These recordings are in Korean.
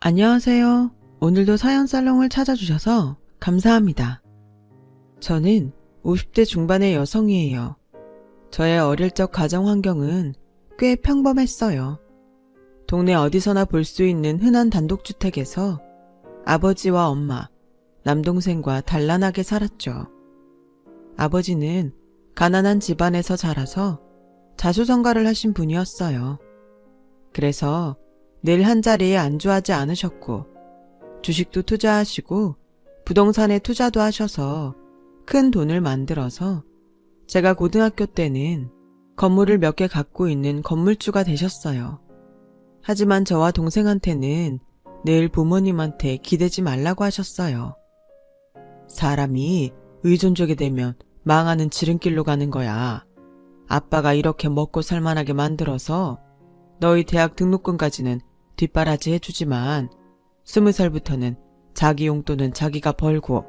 안녕하세요. 오늘도 사연살롱을 찾아주셔서 감사합니다. 저는 50대 중반의 여성이에요. 저의 어릴 적 가정 환경은 꽤 평범했어요. 동네 어디서나 볼 수 있는 흔한 단독주택에서 아버지와 엄마, 남동생과 단란하게 살았죠. 아버지는 가난한 집안에서 자라서 자수성가를 하신 분이었어요. 그래서 늘 한자리에 안주하지 않으셨고 주식도 투자하시고 부동산에 투자도 하셔서 큰 돈을 만들어서 제가 고등학교 때는 건물을 몇 개 갖고 있는 건물주가 되셨어요. 하지만 저와 동생한테는 늘 부모님한테 기대지 말라고 하셨어요. 사람이 의존적이 되면 망하는 지름길로 가는 거야. 아빠가 이렇게 먹고 살만하게 만들어서 너희 대학 등록금까지는 뒷바라지 해주지만 20살부터는 자기 용돈은 자기가 벌고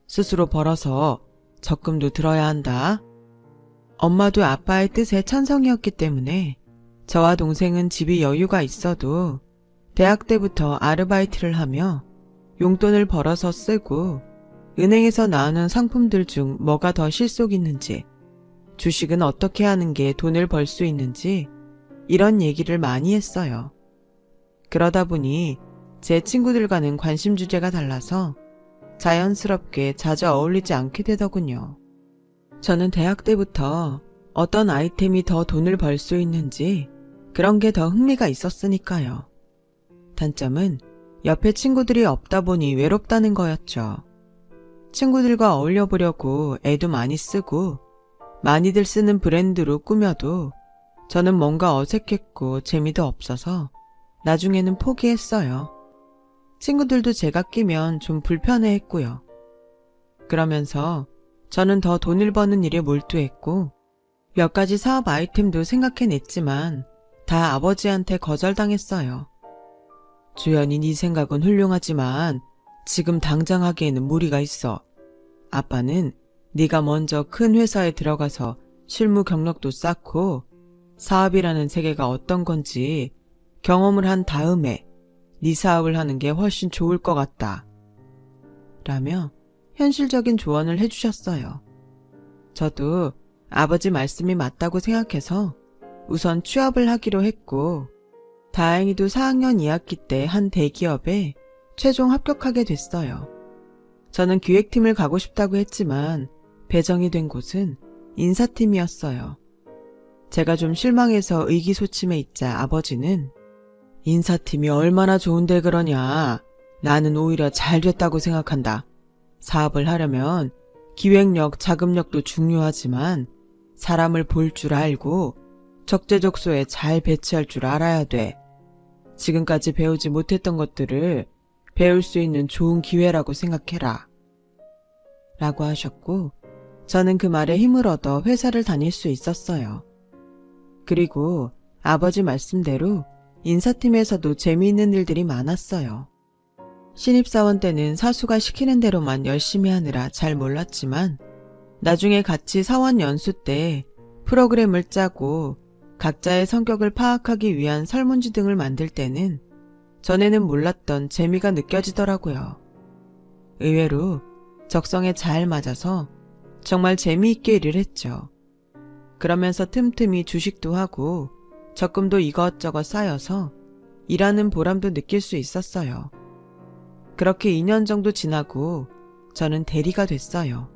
스스로 벌어서 적금도 들어야 한다. 엄마도 아빠의 뜻에 찬성이었기 때문에 저와 동생은 집이 여유가 있어도 대학 때부터 아르바이트를 하며 용돈을 벌어서 쓰고 은행에서 나오는 상품들 중 뭐가 더 실속 있는지, 주식은 어떻게 하는 게 돈을 벌 수 있는지 이런 얘기를 많이 했어요. 그러다 보니 제 친구들과는 관심 주제가 달라서 자연스럽게 자주 어울리지 않게 되더군요. 저는 대학 때부터 어떤 아이템이 더 돈을 벌 수 있는지 그런 게 더 흥미가 있었으니까요. 단점은 옆에 친구들이 없다 보니 외롭다는 거였죠. 친구들과 어울려 보려고 애도 많이 쓰고 많이들 쓰는 브랜드로 꾸며도 저는 뭔가 어색했고 재미도 없어서 나중에는 포기했어요. 친구들도 제가 끼면 좀 불편해했고요. 그러면서 저는 더 돈을 버는 일에 몰두했고 몇 가지 사업 아이템도 생각해냈지만 다 아버지한테 거절당했어요. 주연이 네 생각은 훌륭하지만 지금 당장 하기에는 무리가 있어. 아빠는 네가 먼저 큰 회사에 들어가서 실무 경력도 쌓고 사업이라는 세계가 어떤 건지 경험을 한 다음에 네 사업을 하는 게 훨씬 좋을 것 같다. 라며 현실적인 조언을 해주셨어요. 저도 아버지 말씀이 맞다고 생각해서 우선 취업을 하기로 했고 다행히도 4학년 2학기 때 한 대기업에 최종 합격하게 됐어요. 저는 기획팀을 가고 싶다고 했지만 배정이 된 곳은 인사팀이었어요. 제가 좀 실망해서 의기소침해 있자 아버지는 인사팀이 얼마나 좋은데 그러냐. 나는 오히려 잘 됐다고 생각한다. 사업을 하려면 기획력, 자금력도 중요하지만 사람을 볼 줄 알고 적재적소에 잘 배치할 줄 알아야 돼. 지금까지 배우지 못했던 것들을 배울 수 있는 좋은 기회라고 생각해라. 라고 하셨고 저는 그 말에 힘을 얻어 회사를 다닐 수 있었어요. 그리고 아버지 말씀대로 인사팀에서도 재미있는 일들이 많았어요. 신입사원 때는 사수가 시키는 대로만 열심히 하느라 잘 몰랐지만 나중에 같이 사원 연수 때 프로그램을 짜고 각자의 성격을 파악하기 위한 설문지 등을 만들 때는 전에는 몰랐던 재미가 느껴지더라고요. 의외로 적성에 잘 맞아서 정말 재미있게 일을 했죠. 그러면서 틈틈이 주식도 하고 적금도 이것저것 쌓여서 일하는 보람도 느낄 수 있었어요. 그렇게 2년 정도 지나고 저는 대리가 됐어요.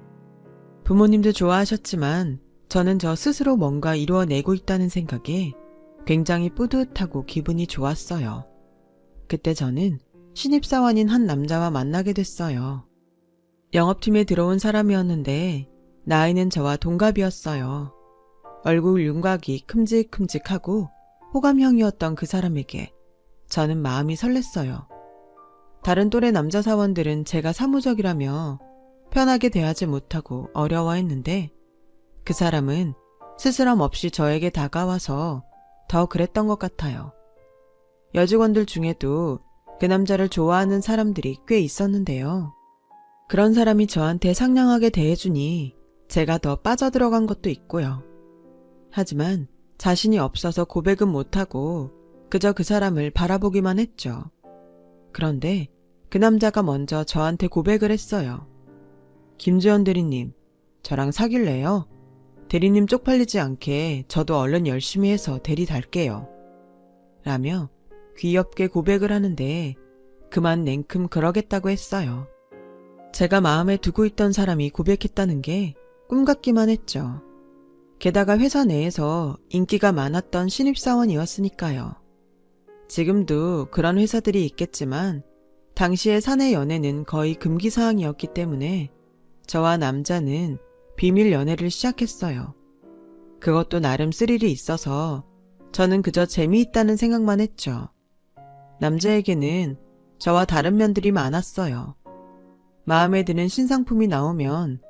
부모님도 좋아하셨지만 저는 저 스스로 뭔가 이루어내고 있다는 생각에 굉장히 뿌듯하고 기분이 좋았어요. 그때 저는 신입사원인 한 남자와 만나게 됐어요. 영업팀에 들어온 사람이었는데 나이는 저와 동갑이었어요. 얼굴 윤곽이 큼직큼직하고 호감형이었던 그 사람에게 저는 마음이 설렜어요. 다른 또래 남자 사원들은 제가 사무적이라며 편하게 대하지 못하고 어려워했는데 그 사람은 스스럼 없이 저에게 다가와서 더 그랬던 것 같아요. 여직원들 중에도 그 남자를 좋아하는 사람들이 꽤 있었는데요. 그런 사람이 저한테 상냥하게 대해주니 제가 더 빠져들어간 것도 있고요. 하지만 자신이 없어서 고백은 못하고 그저 그 사람을 바라보기만 했죠. 그런데 그 남자가 먼저 저한테 고백을 했어요. 김주현 대리님, 저랑 사귈래요? 대리님 쪽팔리지 않게 저도 얼른 열심히 해서 대리 달게요. 라며 귀엽게 고백을 하는데 그만 냉큼 그러겠다고 했어요. 제가 마음에 두고 있던 사람이 고백했다는 게 꿈 같기만 했죠. 게다가 회사 내에서 인기가 많았던 신입사원이었으니까요. 지금도 그런 회사들이 있겠지만 당시의 사내 연애는 거의 금기사항이었기 때문에 저와 남자는 비밀 연애를 시작했어요. 그것도 나름 스릴이 있어서 저는 그저 재미있다는 생각만 했죠. 남자에게는 저와 다른 면들이 많았어요. 마음에 드는 신상품이 나오면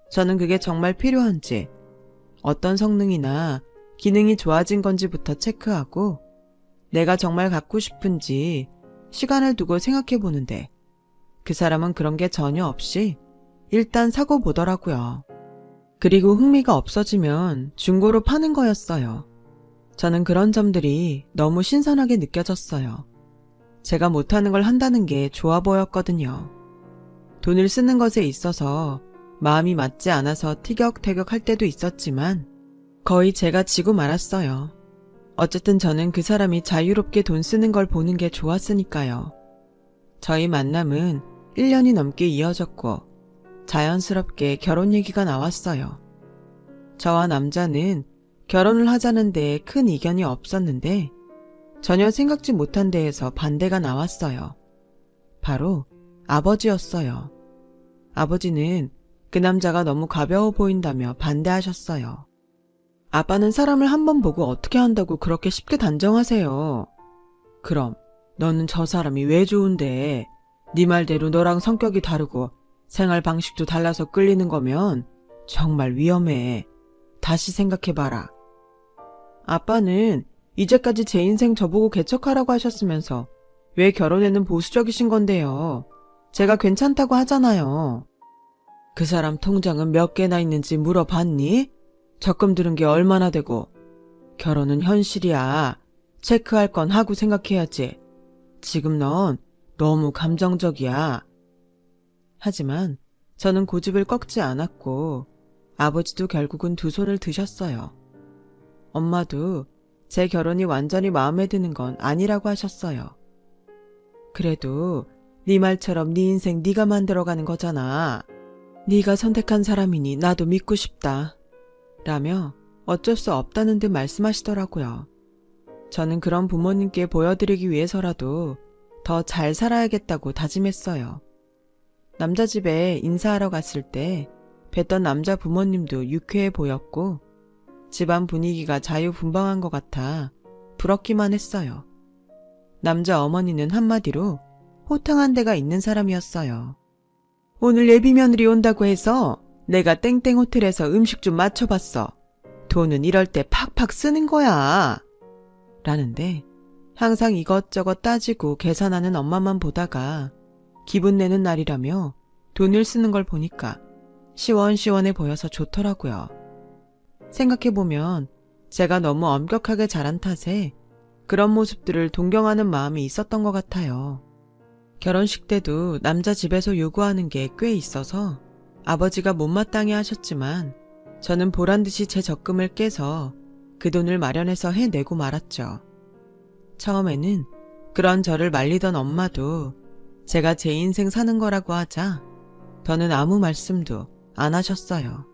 저는 그게 정말 필요한지, 어떤 성능이나 기능이 좋아진 건지부터 체크하고 내가 정말 갖고 싶은지 시간을 두고 생각해 보는데 그 사람은 그런 게 전혀 없이 일단 사고 보더라고요. 그리고 흥미가 없어지면 중고로 파는 거였어요. 저는 그런 점들이 너무 신선하게 느껴졌어요. 제가 못하는 걸 한다는 게 좋아 보였거든요. 돈을 쓰는 것에 있어서 마음이 맞지 않아서 티격태격 할 때도 있었지만 거의 제가 지고 말았어요. 어쨌든 저는 그 사람이 자유롭게 돈 쓰는 걸 보는 게 좋았으니까요. 저희 만남은 1년이 넘게 이어졌고 자연스럽게 결혼 얘기가 나왔어요. 저와 남자는 결혼을 하자는 데에 큰 이견이 없었는데 전혀 생각지 못한 데에서 반대가 나왔어요. 바로 아버지였어요. 아버지는 그 남자가 너무 가벼워 보인다며 반대하셨어요. 아빠는 사람을 한번 보고 어떻게 한다고 그렇게 쉽게 단정하세요. 그럼 너는 저 사람이 왜 좋은데 네 말대로 너랑 성격이 다르고 생활 방식도 달라서 끌리는 거면 정말 위험해. 다시 생각해봐라. 아빠는 이제까지 제 인생 저보고 개척하라고 하셨으면서 왜 결혼에는 보수적이신 건데요. 제가 괜찮다고 하잖아요. 그 사람 통장은 몇 개나 있는지 물어봤니? 적금 들은 게 얼마나 되고. 결혼은 현실이야. 체크할 건 하고 생각해야지. 지금 넌 너무 감정적이야. 하지만 저는 고집을 꺾지 않았고 아버지도 결국은 두 손을 드셨어요. 엄마도 제 결혼이 완전히 마음에 드는 건 아니라고 하셨어요. 그래도 네 말처럼 네 인생 네가 만들어가는 거잖아. 네가 선택한 사람이니 나도 믿고 싶다. 라며 어쩔 수 없다는 듯 말씀하시더라고요. 저는 그런 부모님께 보여드리기 위해서라도 더 잘 살아야겠다고 다짐했어요. 남자 집에 인사하러 갔을 때 뵀던 남자 부모님도 유쾌해 보였고 집안 분위기가 자유분방한 것 같아 부럽기만 했어요. 남자 어머니는 한마디로 호탕한 데가 있는 사람이었어요. 오늘 예비 며느리 온다고 해서 내가 땡땡 호텔에서 음식 좀 맞춰봤어. 돈은 이럴 때 팍팍 쓰는 거야. 라는데 항상 이것저것 따지고 계산하는 엄마만 보다가 기분 내는 날이라며 돈을 쓰는 걸 보니까 시원시원해 보여서 좋더라고요. 생각해보면 제가 너무 엄격하게 자란 탓에 그런 모습들을 동경하는 마음이 있었던 것 같아요. 결혼식 때도 남자 집에서 요구하는 게 꽤 있어서 아버지가 못마땅해 하셨지만 저는 보란듯이 제 적금을 깨서 그 돈을 마련해서 해내고 말았죠. 처음에는 그런 저를 말리던 엄마도 제가 제 인생 사는 거라고 하자 더는 아무 말씀도 안 하셨어요.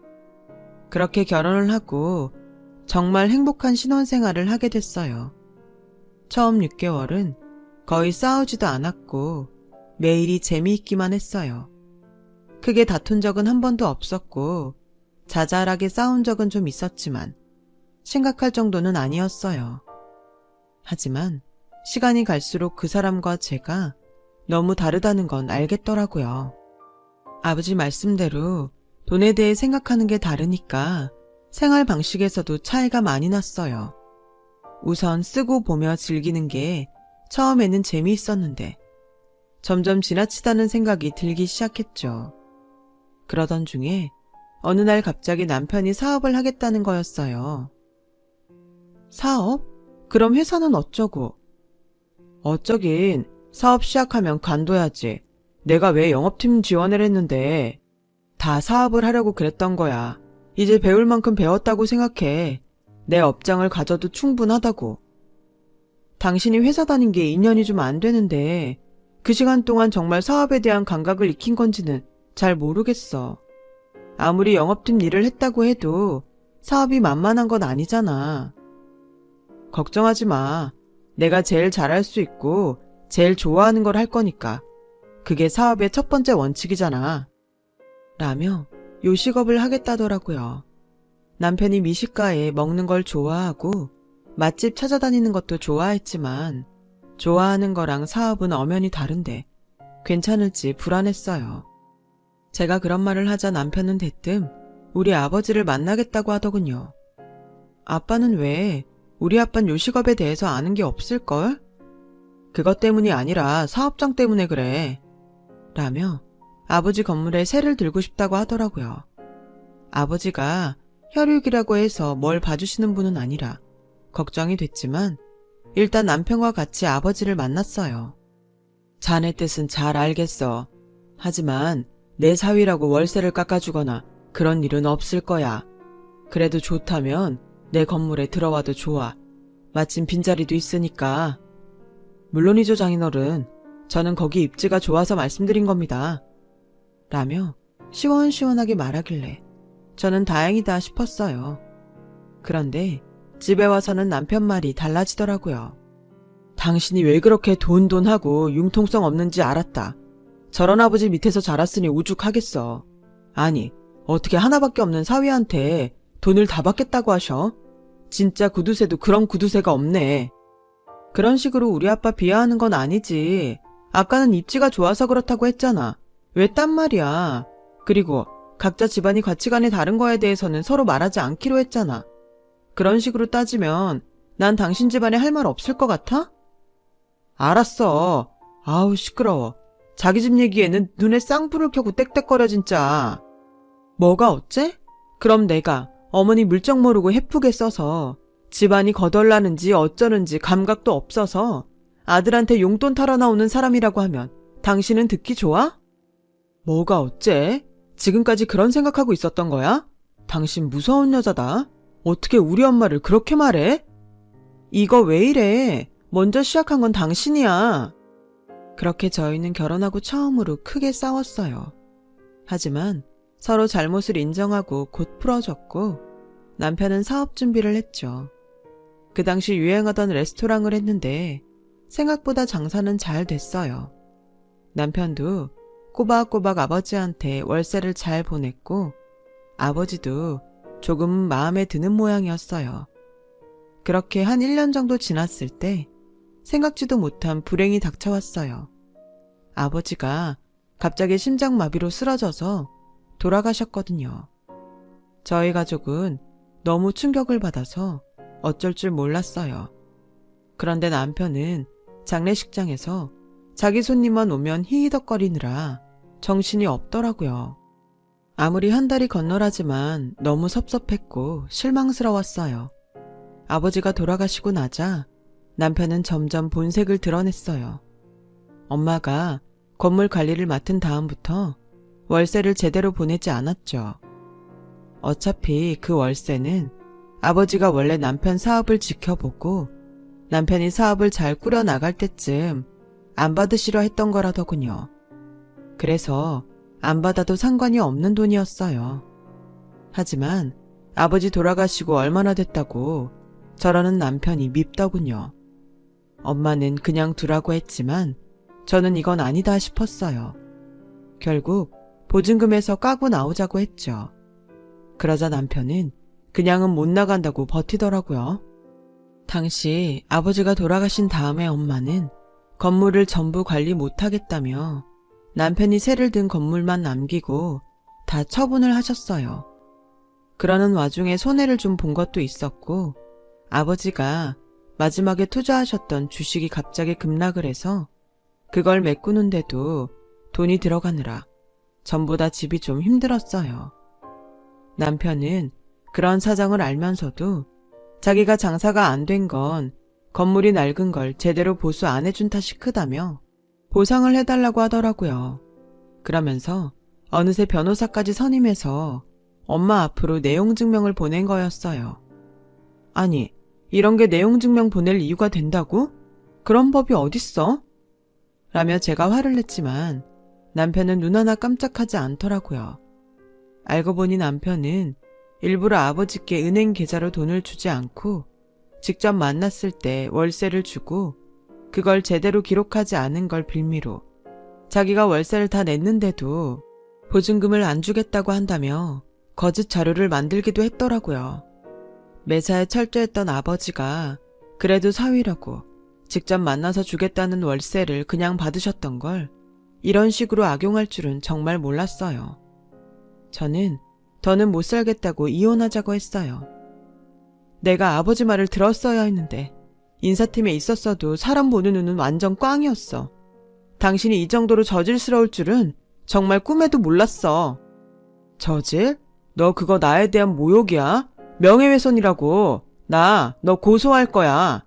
그렇게 결혼을 하고 정말 행복한 신혼생활을 하게 됐어요. 처음 6개월은 거의 싸우지도 않았고 매일이 재미있기만 했어요. 크게 다툰 적은 한 번도 없었고 자잘하게 싸운 적은 좀 있었지만 심각할 정도는 아니었어요. 하지만 시간이 갈수록 그 사람과 제가 너무 다르다는 건 알겠더라고요. 아버지 말씀대로 돈에 대해 생각하는 게 다르니까 생활 방식에서도 차이가 많이 났어요. 우선 쓰고 보며 즐기는 게 처음에는 재미있었는데 점점 지나치다는 생각이 들기 시작했죠. 그러던 중에 어느 날 갑자기 남편이 사업을 하겠다는 거였어요. 사업? 그럼 회사는 어쩌고? 어쩌긴 사업 시작하면 관둬야지. 내가 왜 영업팀 지원을 했는데. 다 사업을 하려고 그랬던 거야. 이제 배울 만큼 배웠다고 생각해. 내 업장을 가져도 충분하다고. 당신이 회사 다닌 게 2년이 좀 안 되는데 그 시간 동안 정말 사업에 대한 감각을 익힌 건지는 잘 모르겠어. 아무리 영업팀 일을 했다고 해도 사업이 만만한 건 아니잖아. 걱정하지 마. 내가 제일 잘할 수 있고 제일 좋아하는 걸 할 거니까. 그게 사업의 첫 번째 원칙이잖아. 라며 요식업을 하겠다더라고요. 남편이 미식가에 먹는 걸 좋아하고 맛집 찾아다니는 것도 좋아했지만 좋아하는 거랑 사업은 엄연히 다른데 괜찮을지 불안했어요. 제가 그런 말을 하자 남편은 대뜸 우리 아버지를 만나겠다고 하더군요. 아빠는 왜? 우리 아빠는 요식업에 대해서 아는 게 없을걸? 그것 때문이 아니라 사업장 때문에 그래. 라며 아버지 건물에 세를 들고 싶다고 하더라고요. 아버지가 혈육이라고 해서 뭘 봐주시는 분은 아니라 걱정이 됐지만 일단 남편과 같이 아버지를 만났어요. 자네 뜻은 잘 알겠어. 하지만 내 사위라고 월세를 깎아주거나 그런 일은 없을 거야. 그래도 좋다면 내 건물에 들어와도 좋아. 마침 빈자리도 있으니까. 물론이죠, 장인어른. 저는 거기 입지가 좋아서 말씀드린 겁니다. 라며 시원시원하게 말하길래 저는 다행이다 싶었어요. 그런데 집에 와서는 남편 말이 달라지더라고요. 당신이 왜 그렇게 돈하고 융통성 없는지 알았다. 저런 아버지 밑에서 자랐으니 오죽하겠어. 아니, 어떻게 하나밖에 없는 사위한테 돈을 다 받겠다고 하셔? 진짜 구두쇠도 그런 구두쇠가 없네. 그런 식으로 우리 아빠 비하하는 건 아니지. 아까는 입지가 좋아서 그렇다고 했잖아. 왜 딴 말이야. 그리고 각자 집안이 가치관이 다른 거에 대해서는 서로 말하지 않기로 했잖아. 그런 식으로 따지면 난 당신 집안에 할 말 없을 것 같아? 알았어. 아우 시끄러워. 자기 집 얘기에는 눈에 쌍불을 켜고 떽떽거려 진짜. 뭐가 어째? 그럼 내가 어머니 물정 모르고 해프게 써서 집안이 거덜나는지 어쩌는지 감각도 없어서 아들한테 용돈 털어 나오는 사람이라고 하면 당신은 듣기 좋아? 뭐가 어째? 지금까지 그런 생각하고 있었던 거야? 당신 무서운 여자다. 어떻게 우리 엄마를 그렇게 말해? 이거 왜 이래? 먼저 시작한 건 당신이야. 그렇게 저희는 결혼하고 처음으로 크게 싸웠어요. 하지만 서로 잘못을 인정하고 곧 풀어졌고 남편은 사업 준비를 했죠. 그 당시 유행하던 레스토랑을 했는데 생각보다 장사는 잘 됐어요. 남편도 꼬박꼬박 아버지한테 월세를 잘 보냈고 아버지도 조금 마음에 드는 모양이었어요. 그렇게 한 1년 정도 지났을 때 생각지도 못한 불행이 닥쳐왔어요. 아버지가 갑자기 심장마비로 쓰러져서 돌아가셨거든요. 저희 가족은 너무 충격을 받아서 어쩔 줄 몰랐어요. 그런데 남편은 장례식장에서 자기 손님만 오면 히히덕거리느라 정신이 없더라고요. 아무리 한 달이 건너라지만 너무 섭섭했고 실망스러웠어요. 아버지가 돌아가시고 나자 남편은 점점 본색을 드러냈어요. 엄마가 건물 관리를 맡은 다음부터 월세를 제대로 보내지 않았죠. 어차피 그 월세는 아버지가 원래 남편 사업을 지켜보고 남편이 사업을 잘 꾸려나갈 때쯤 안 받으시려 했던 거라더군요. 그래서 안 받아도 상관이 없는 돈이었어요. 하지만 아버지 돌아가시고 얼마나 됐다고 저러는 남편이 밉더군요. 엄마는 그냥 두라고 했지만 저는 이건 아니다 싶었어요. 결국 보증금에서 까고 나오자고 했죠. 그러자 남편은 그냥은 못 나간다고 버티더라고요. 당시 아버지가 돌아가신 다음에 엄마는 건물을 전부 관리 못하겠다며 남편이 세를 든 건물만 남기고 다 처분을 하셨어요. 그러는 와중에 손해를 좀 본 것도 있었고 아버지가 마지막에 투자하셨던 주식이 갑자기 급락을 해서 그걸 메꾸는데도 돈이 들어가느라 전부 다 집이 좀 힘들었어요. 남편은 그런 사정을 알면서도 자기가 장사가 안 된 건 건물이 낡은 걸 제대로 보수 안 해준 탓이 크다며 보상을 해달라고 하더라고요. 그러면서 어느새 변호사까지 선임해서 엄마 앞으로 내용 증명을 보낸 거였어요. 아니, 이런 게 내용 증명 보낼 이유가 된다고? 그런 법이 어딨어? 라며 제가 화를 냈지만 남편은 눈 하나 깜짝하지 않더라고요. 알고 보니 남편은 일부러 아버지께 은행 계좌로 돈을 주지 않고 직접 만났을 때 월세를 주고 그걸 제대로 기록하지 않은 걸 빌미로 자기가 월세를 다 냈는데도 보증금을 안 주겠다고 한다며 거짓 자료를 만들기도 했더라고요. 매사에 철저했던 아버지가 그래도 사위라고 직접 만나서 주겠다는 월세를 그냥 받으셨던 걸 이런 식으로 악용할 줄은 정말 몰랐어요. 저는 더는 못 살겠다고 이혼하자고 했어요. 내가 아버지 말을 들었어야 했는데 인사팀에 있었어도 사람 보는 눈은 완전 꽝이었어. 당신이 이 정도로 저질스러울 줄은 정말 꿈에도 몰랐어. 저질? 너 그거 나에 대한 모욕이야? 명예훼손이라고. 나 너 고소할 거야.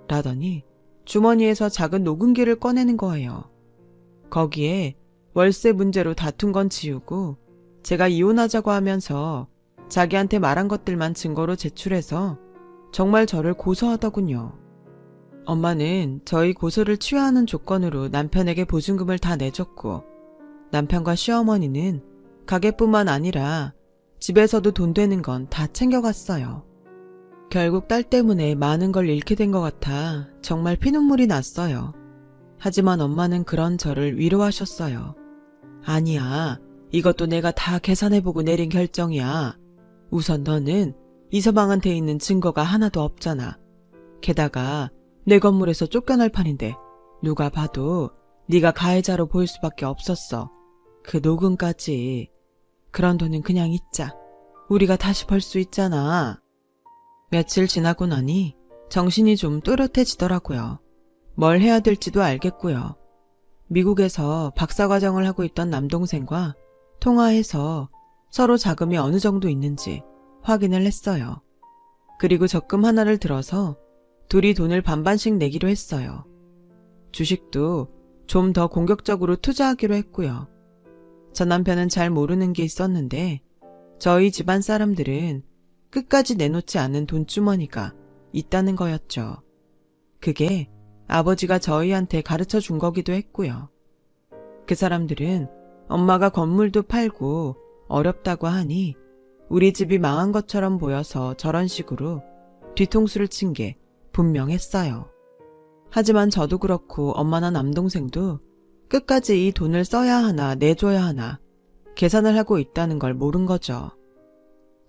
라더니 주머니에서 작은 녹음기를 꺼내는 거예요. 거기에 월세 문제로 다툰 건 지우고 제가 이혼하자고 하면서 자기한테 말한 것들만 증거로 제출해서 정말 저를 고소하더군요. 엄마는 저희 고소를 취하하는 조건으로 남편에게 보증금을 다 내줬고 남편과 시어머니는 가게뿐만 아니라 집에서도 돈 되는 건 다 챙겨갔어요. 결국 딸 때문에 많은 걸 잃게 된 것 같아 정말 피눈물이 났어요. 하지만 엄마는 그런 저를 위로하셨어요. 아니야, 이것도 내가 다 계산해보고 내린 결정이야. 우선 너는 이서방한테 있는 증거가 하나도 없잖아. 게다가 내 건물에서 쫓겨날 판인데 누가 봐도 네가 가해자로 보일 수밖에 없었어. 그 녹음까지. 그런 돈은 그냥 잊자. 우리가 다시 벌 수 있잖아. 며칠 지나고 나니 정신이 좀 또렷해지더라고요. 뭘 해야 될지도 알겠고요. 미국에서 박사과정을 하고 있던 남동생과 통화해서 서로 자금이 어느 정도 있는지 확인을 했어요. 그리고 적금 하나를 들어서 둘이 돈을 반반씩 내기로 했어요. 주식도 좀 더 공격적으로 투자하기로 했고요. 전 남편은 잘 모르는 게 있었는데 저희 집안 사람들은 끝까지 내놓지 않은 돈주머니가 있다는 거였죠. 그게 아버지가 저희한테 가르쳐 준 거기도 했고요. 그 사람들은 엄마가 건물도 팔고 어렵다고 하니 우리 집이 망한 것처럼 보여서 저런 식으로 뒤통수를 친 게 분명했어요. 하지만 저도 그렇고 엄마나 남동생도 끝까지 이 돈을 써야 하나 내줘야 하나 계산을 하고 있다는 걸 모른 거죠.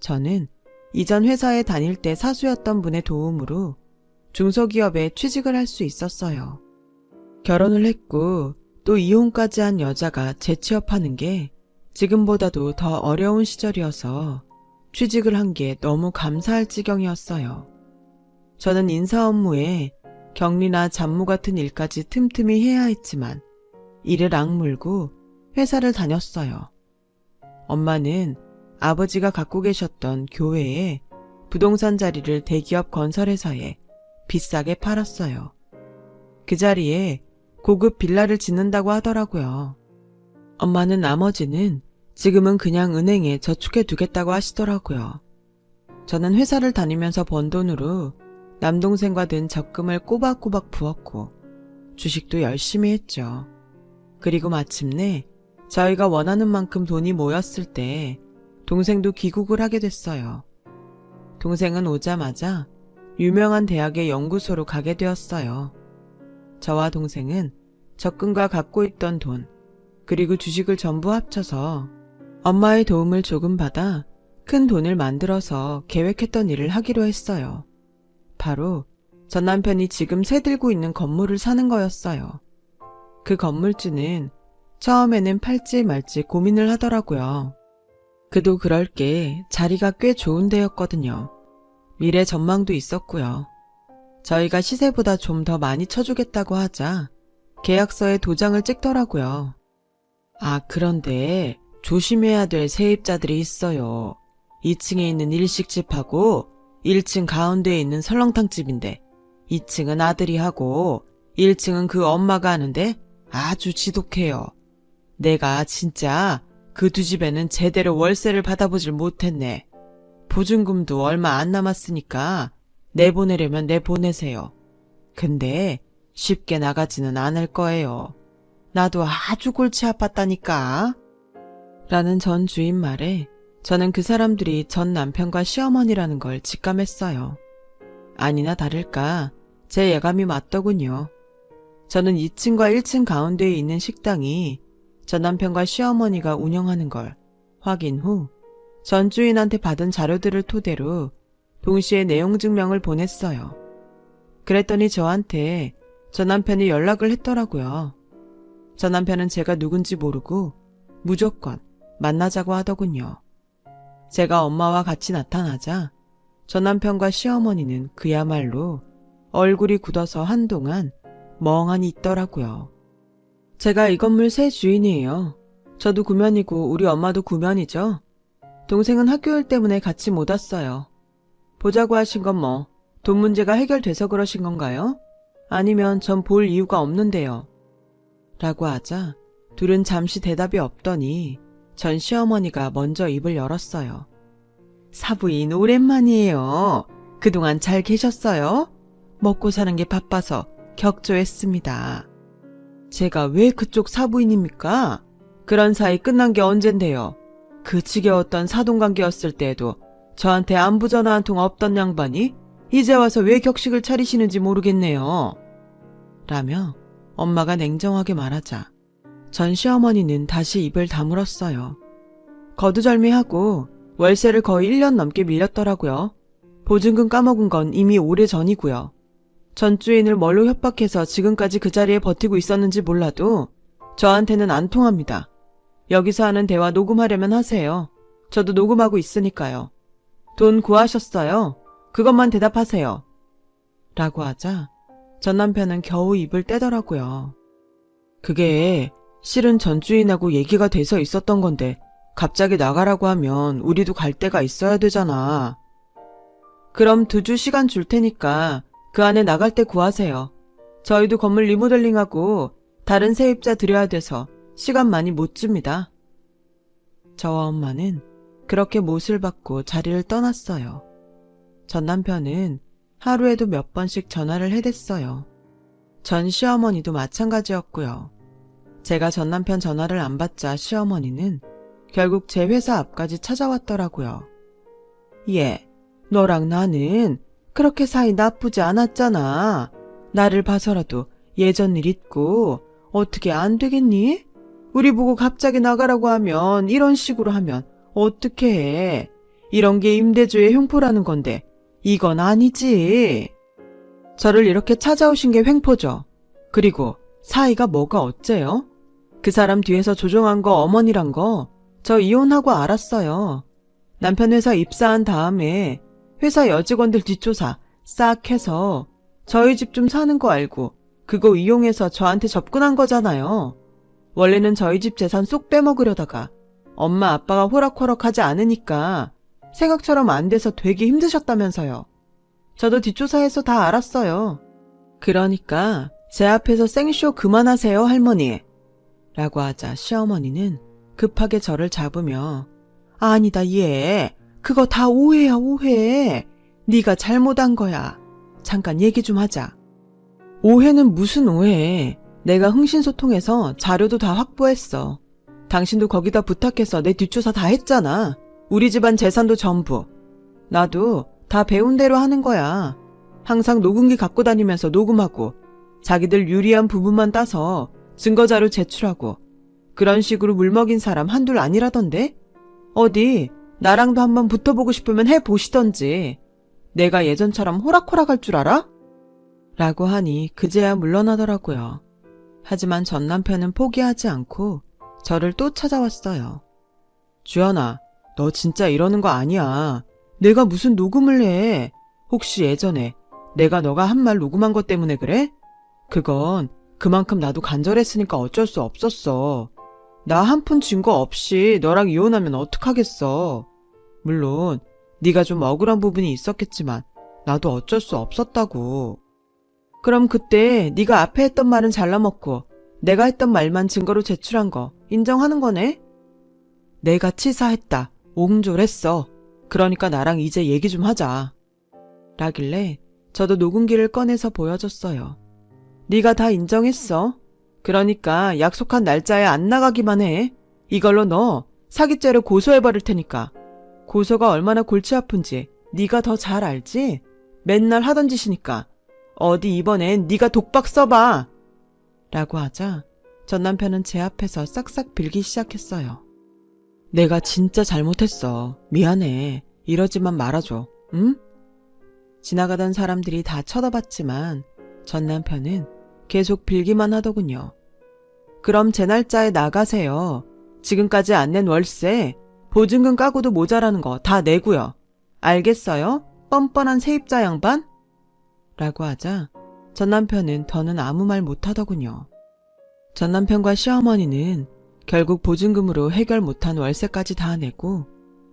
저는 이전 회사에 다닐 때 사수였던 분의 도움으로 중소기업에 취직을 할 수 있었어요. 결혼을 했고 또 이혼까지 한 여자가 재취업하는 게 지금보다도 더 어려운 시절이어서 취직을 한 게 너무 감사할 지경이었어요. 저는 인사 업무에 격리나 잡무 같은 일까지 틈틈이 해야 했지만 이를 악물고 회사를 다녔어요. 엄마는 아버지가 갖고 계셨던 교회에 부동산 자리를 대기업 건설회사에 비싸게 팔았어요. 그 자리에 고급 빌라를 짓는다고 하더라고요. 엄마는 나머지는 지금은 그냥 은행에 저축해 두겠다고 하시더라고요. 저는 회사를 다니면서 번 돈으로 남동생과 든 적금을 꼬박꼬박 부었고 주식도 열심히 했죠. 그리고 마침내 저희가 원하는 만큼 돈이 모였을 때 동생도 귀국을 하게 됐어요. 동생은 오자마자 유명한 대학의 연구소로 가게 되었어요. 저와 동생은 적금과 갖고 있던 돈, 그리고 주식을 전부 합쳐서 엄마의 도움을 조금 받아 큰 돈을 만들어서 계획했던 일을 하기로 했어요. 바로 전 남편이 지금 새들고 있는 건물을 사는 거였어요. 그 건물주는 처음에는 팔지 말지 고민을 하더라고요. 그도 그럴 게 자리가 꽤 좋은 데였거든요. 미래 전망도 있었고요. 저희가 시세보다 좀 더 많이 쳐주겠다고 하자 계약서에 도장을 찍더라고요. 아, 그런데 조심해야 될 세입자들이 있어요. 2층에 있는 일식집하고 1층 가운데에 있는 설렁탕집인데 2층은 아들이 하고 1층은 그 엄마가 하는데 아주 지독해요. 내가 진짜 그 두 집에는 제대로 월세를 받아보질 못했네. 보증금도 얼마 안 남았으니까 내보내려면 내보내세요. 근데 쉽게 나가지는 않을 거예요. 나도 아주 골치 아팠다니까. 라는 전 주인 말에 저는 그 사람들이 전 남편과 시어머니라는 걸 직감했어요. 아니나 다를까 제 예감이 맞더군요. 저는 2층과 1층 가운데에 있는 식당이 전 남편과 시어머니가 운영하는 걸 확인 후 전 주인한테 받은 자료들을 토대로 동시에 내용 증명을 보냈어요. 그랬더니 저한테 전 남편이 연락을 했더라고요. 전 남편은 제가 누군지 모르고 무조건 만나자고 하더군요. 제가 엄마와 같이 나타나자 전 남편과 시어머니는 그야말로 얼굴이 굳어서 한동안 멍하니 있더라고요. 제가 이 건물 새 주인이에요. 저도 구면이고 우리 엄마도 구면이죠. 동생은 학교 일 때문에 같이 못 왔어요. 보자고 하신 건 뭐 돈 문제가 해결돼서 그러신 건가요? 아니면 전 볼 이유가 없는데요. 라고 하자 둘은 잠시 대답이 없더니 전 시어머니가 먼저 입을 열었어요. 사부인 오랜만이에요. 그동안 잘 계셨어요? 먹고 사는 게 바빠서 격조했습니다. 제가 왜 그쪽 사부인입니까? 그런 사이 끝난 게 언젠데요. 그 지겨웠던 사돈관계였을 때에도 저한테 안부 전화 한 통 없던 양반이 이제 와서 왜 격식을 차리시는지 모르겠네요. 라며 엄마가 냉정하게 말하자 전 시어머니는 다시 입을 다물었어요. 거두절미하고 월세를 거의 1년 넘게 밀렸더라고요. 보증금 까먹은 건 이미 오래전이고요. 전 주인을 뭘로 협박해서 지금까지 그 자리에 버티고 있었는지 몰라도 저한테는 안 통합니다. 여기서 하는 대화 녹음하려면 하세요. 저도 녹음하고 있으니까요. 돈 구하셨어요? 그것만 대답하세요. 라고 하자 전 남편은 겨우 입을 떼더라고요. 그게 실은 전 주인하고 얘기가 돼서 있었던 건데 갑자기 나가라고 하면 우리도 갈 데가 있어야 되잖아. 그럼 2주 시간 줄 테니까 그 안에 나갈 때 구하세요. 저희도 건물 리모델링하고 다른 세입자 들여야 돼서 시간 많이 못 줍니다. 저와 엄마는 그렇게 못을 받고 자리를 떠났어요. 전 남편은 하루에도 몇 번씩 전화를 해댔어요. 전 시어머니도 마찬가지였고요. 제가 전 남편 전화를 안 받자 시어머니는 결국 제 회사 앞까지 찾아왔더라고요. 얘, 너랑 나는 그렇게 사이 나쁘지 않았잖아. 나를 봐서라도 예전 일 잊고 어떻게 안 되겠니? 우리 보고 갑자기 나가라고 하면 이런 식으로 하면 어떻게 해? 이런 게 임대주의 흉포라는 건데 이건 아니지. 저를 이렇게 찾아오신 게 횡포죠. 그리고 사이가 뭐가 어째요? 그 사람 뒤에서 조종한 거 어머니란 거 저 이혼하고 알았어요. 남편 회사 입사한 다음에 회사 여직원들 뒷조사 싹 해서 저희 집 좀 사는 거 알고 그거 이용해서 저한테 접근한 거잖아요. 원래는 저희 집 재산 쏙 빼먹으려다가 엄마 아빠가 호락호락하지 않으니까 생각처럼 안 돼서 되게 힘드셨다면서요. 저도 뒷조사해서 다 알았어요. 그러니까 제 앞에서 생쇼 그만하세요 할머니. 라고 하자 시어머니는 급하게 저를 잡으며 아니다 얘 그거 다 오해야 오해. 네가 잘못한 거야. 잠깐 얘기 좀 하자. 오해는 무슨 오해. 내가 흥신소통해서 자료도 다 확보했어. 당신도 거기다 부탁해서 내 뒷조사 다 했잖아. 우리 집안 재산도 전부. 나도 다 배운 대로 하는 거야. 항상 녹음기 갖고 다니면서 녹음하고 자기들 유리한 부분만 따서 증거자료 제출하고 그런 식으로 물먹인 사람 한둘 아니라던데? 어디 나랑도 한번 붙어보고 싶으면 해보시던지. 내가 예전처럼 호락호락할 줄 알아? 라고 하니 그제야 물러나더라고요. 하지만 전 남편은 포기하지 않고 저를 또 찾아왔어요. 주연아, 너 진짜 이러는 거 아니야. 내가 무슨 녹음을 해. 혹시 예전에 내가 너가 한 말 녹음한 것 때문에 그래? 그건 그만큼 나도 간절했으니까 어쩔 수 없었어. 나 한 푼 증거 없이 너랑 이혼하면 어떡하겠어. 물론 네가 좀 억울한 부분이 있었겠지만 나도 어쩔 수 없었다고. 그럼 그때 네가 앞에 했던 말은 잘라먹고 내가 했던 말만 증거로 제출한 거 인정하는 거네? 내가 치사했다. 옹졸했어. 그러니까 나랑 이제 얘기 좀 하자. 라길래 저도 녹음기를 꺼내서 보여줬어요. 네가 다 인정했어. 그러니까 약속한 날짜에 안 나가기만 해. 이걸로 너 사기죄로 고소해버릴 테니까. 고소가 얼마나 골치 아픈지 네가 더 잘 알지? 맨날 하던 짓이니까. 어디 이번엔 네가 독박 써봐. 라고 하자 전 남편은 제 앞에서 싹싹 빌기 시작했어요. 내가 진짜 잘못했어. 미안해. 이러지만 말아줘. 응? 지나가던 사람들이 다 쳐다봤지만 전 남편은 계속 빌기만 하더군요. 그럼 제 날짜에 나가세요. 지금까지 안 낸 월세, 보증금 까고도 모자라는 거 다 내고요. 알겠어요? 뻔뻔한 세입자 양반? 라고 하자 전 남편은 더는 아무 말 못하더군요. 전 남편과 시어머니는 결국 보증금으로 해결 못한 월세까지 다 내고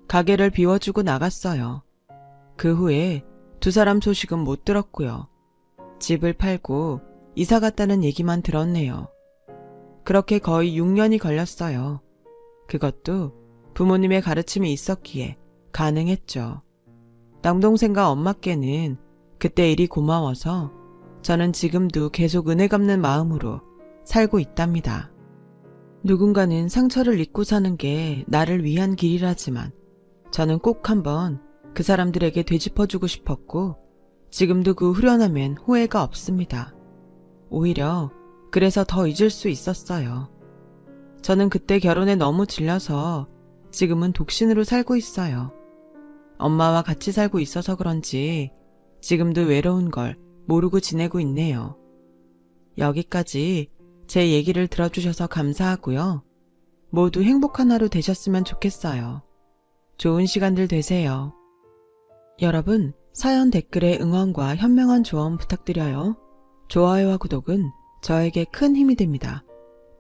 가게를 비워주고 나갔어요. 그 후에 두 사람 소식은 못 들었고요. 집을 팔고 이사 갔다는 얘기만 들었네요. 그렇게 거의 6년이 걸렸어요. 그것도 부모님의 가르침이 있었기에 가능했죠. 남동생과 엄마께는 그때 일이 고마워서 저는 지금도 계속 은혜 갚는 마음으로 살고 있답니다. 누군가는 상처를 잊고 사는 게 나를 위한 길이라지만 저는 꼭 한번 그 사람들에게 되짚어주고 싶었고 지금도 그 후련함엔 후회가 없습니다. 오히려 그래서 더 잊을 수 있었어요. 저는 그때 결혼에 너무 질려서 지금은 독신으로 살고 있어요. 엄마와 같이 살고 있어서 그런지 지금도 외로운 걸 모르고 지내고 있네요. 여기까지 제 얘기를 들어주셔서 감사하고요. 모두 행복한 하루 되셨으면 좋겠어요. 좋은 시간들 되세요. 여러분, 사연 댓글에 응원과 현명한 조언 부탁드려요. 좋아요와 구독은 저에게 큰 힘이 됩니다.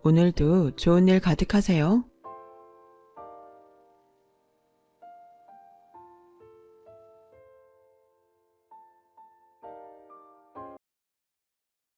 오늘도 좋은 일 가득하세요.